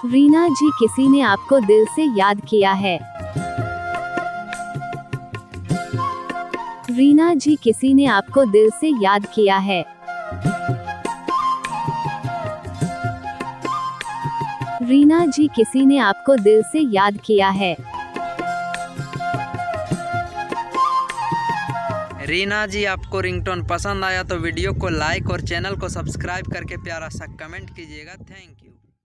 रीना जी, किसी ने आपको दिल से याद किया है। रीना जी, किसी ने आपको दिल से याद किया है। रीना जी, किसी ने आपको दिल से याद किया है। रीना जी, आपको रिंगटोन पसंद आया तो वीडियो को लाइक और चैनल को सब्सक्राइब करके प्यारा सा कमेंट कीजिएगा। Thank you.